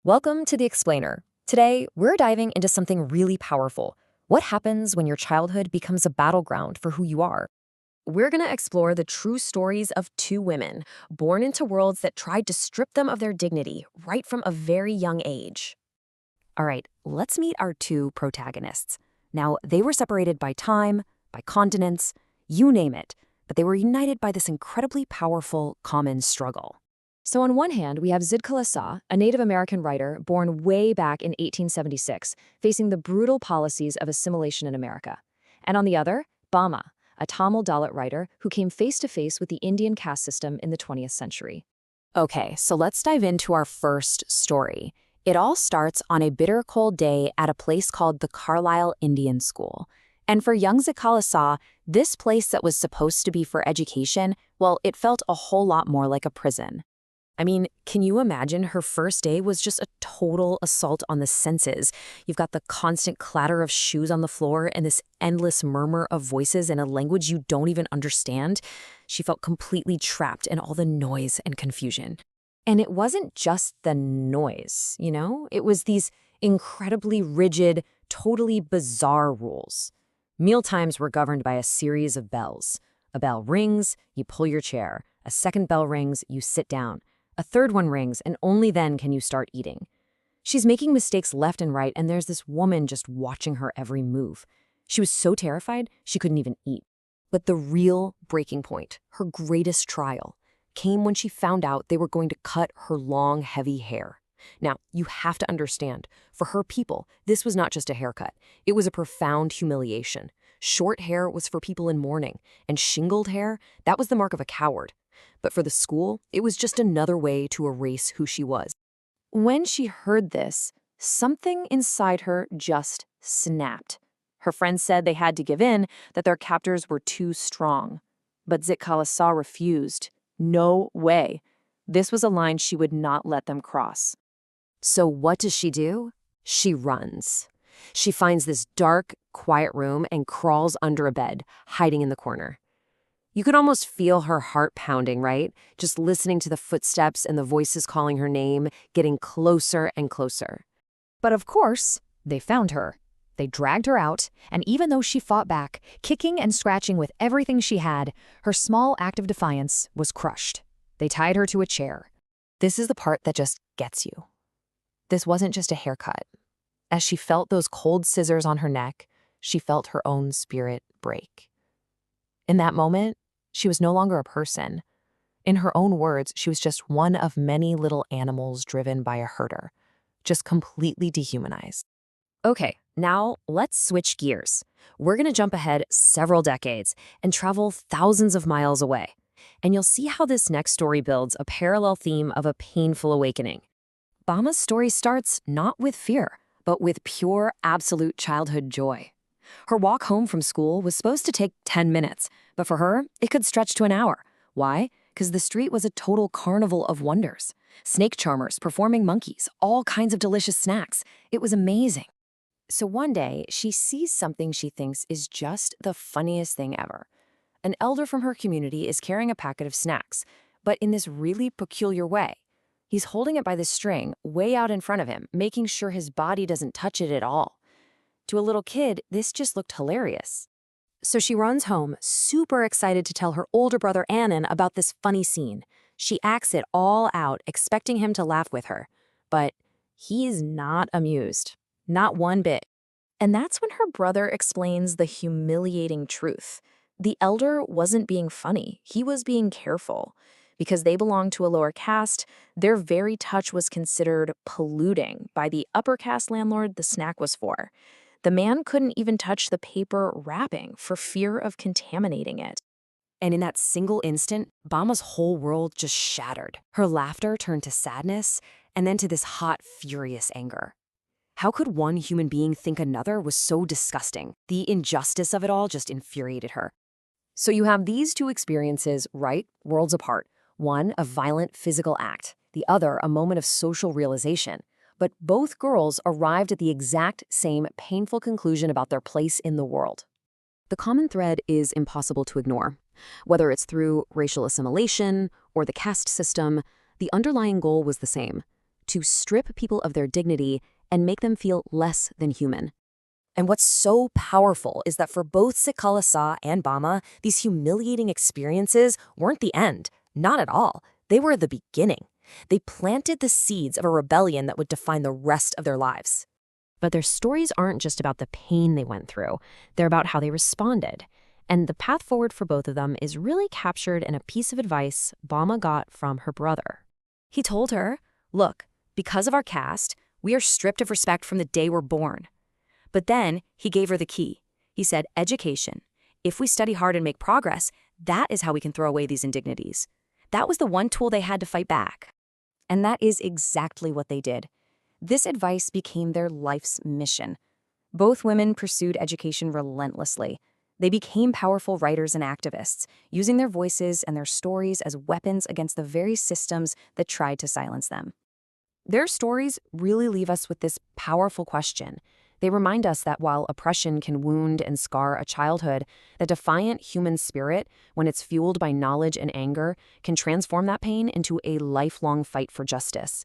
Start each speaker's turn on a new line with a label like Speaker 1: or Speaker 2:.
Speaker 1: Welcome to The Explainer. Today, we're diving into something really powerful. What happens when your childhood becomes a battleground for who you are? We're going to explore the true stories of two women, born into worlds that tried to strip them of their dignity right from a very young age. All right, let's meet our two protagonists. Now, they were separated by time, by continents, you name it, but they were united by this incredibly powerful common struggle. So on one hand, we have Zitkala-Sa, a Native American writer born way back in 1876, facing the brutal policies of assimilation in America. And on the other, Bama, a Tamil Dalit writer who came face-to-face with the Indian caste system in the 20th century. Okay, so let's dive into our first story. It all starts on a bitter cold day at a place called the Carlisle Indian School. And for young Zitkala-Sa, this place that was supposed to be for education, well, it felt a whole lot more like a prison. I mean, can you imagine her first day was just a total assault on the senses? You've got the constant clatter of shoes on the floor and this endless murmur of voices in a language you don't even understand. She felt completely trapped in all the noise and confusion. And it wasn't just the noise, It was these incredibly rigid, totally bizarre rules. Meal times were governed by a series of bells. A bell rings, you pull your chair. A second bell rings, you sit down. A third one rings, and only then can you start eating. She's making mistakes left and right, and there's this woman just watching her every move. She was so terrified, she couldn't even eat. But the real breaking point, her greatest trial, came when she found out they were going to cut her long, heavy hair. Now, you have to understand, for her people, this was not just a haircut. It was a profound humiliation. Short hair was for people in mourning, and shingled hair, that was the mark of a coward. But for the school, it was just another way to erase who she was. When she heard this, something inside her just snapped. Her friends said they had to give in, that their captors were too strong. But Zitkala-Sa refused. No way. This was a line she would not let them cross. So what does she do? She runs. She finds this dark, quiet room and crawls under a bed, hiding in the corner. You could almost feel her heart pounding, right? Just listening to the footsteps and the voices calling her name, getting closer and closer. But of course, they found her. They dragged her out, and even though she fought back, kicking and scratching with everything she had, her small act of defiance was crushed. They tied her to a chair. This is the part that just gets you. This wasn't just a haircut. As she felt those cold scissors on her neck, she felt her own spirit break. In that moment, she was no longer a person. In her own words, she was just one of many little animals driven by a herder, just completely dehumanized. Okay, now let's switch gears. We're going to jump ahead several decades and travel thousands of miles away. And you'll see how this next story builds a parallel theme of a painful awakening. Bama's story starts not with fear, but with pure, absolute childhood joy. Her walk home from school was supposed to take 10 minutes, but for her, it could stretch to an hour. Why? Because the street was a total carnival of wonders. Snake charmers, performing monkeys, all kinds of delicious snacks. It was amazing. So one day, she sees something she thinks is just the funniest thing ever. An elder from her community is carrying a packet of snacks, but in this really peculiar way. He's holding it by the string way out in front of him, making sure his body doesn't touch it at all. To a little kid, this just looked hilarious. So she runs home, super excited to tell her older brother Annan about this funny scene. She acts it all out, expecting him to laugh with her. But he's not amused. Not one bit. And that's when her brother explains the humiliating truth. The elder wasn't being funny. He was being careful. Because they belonged to a lower caste, their very touch was considered polluting by the upper caste landlord the snack was for. The man couldn't even touch the paper wrapping for fear of contaminating it. And in that single instant, Bama's whole world just shattered. Her laughter turned to sadness, and then to this hot, furious anger. How could one human being think another was so disgusting? The injustice of it all just infuriated her. So you have these two experiences, right, worlds apart. One, a violent physical act. The other, a moment of social realization. But both girls arrived at the exact same painful conclusion about their place in the world. The common thread is impossible to ignore. Whether it's through racial assimilation or the caste system, the underlying goal was the same: to strip people of their dignity and make them feel less than human. And what's so powerful is that for both Zitkala-Sa and Bama, these humiliating experiences weren't the end. Not at all. They were the beginning. They planted the seeds of a rebellion that would define the rest of their lives. But their stories aren't just about the pain they went through. They're about how they responded. And the path forward for both of them is really captured in a piece of advice Bama got from her brother. He told her, "Look, because of our caste, we are stripped of respect from the day we're born." But then he gave her the key. He said, "Education. If we study hard and make progress, that is how we can throw away these indignities." That was the one tool they had to fight back. And that is exactly what they did. This advice became their life's mission. Both women pursued education relentlessly. They became powerful writers and activists, using their voices and their stories as weapons against the very systems that tried to silence them. Their stories really leave us with this powerful question. They remind us that while oppression can wound and scar a childhood, the defiant human spirit, when it's fueled by knowledge and anger, can transform that pain into a lifelong fight for justice.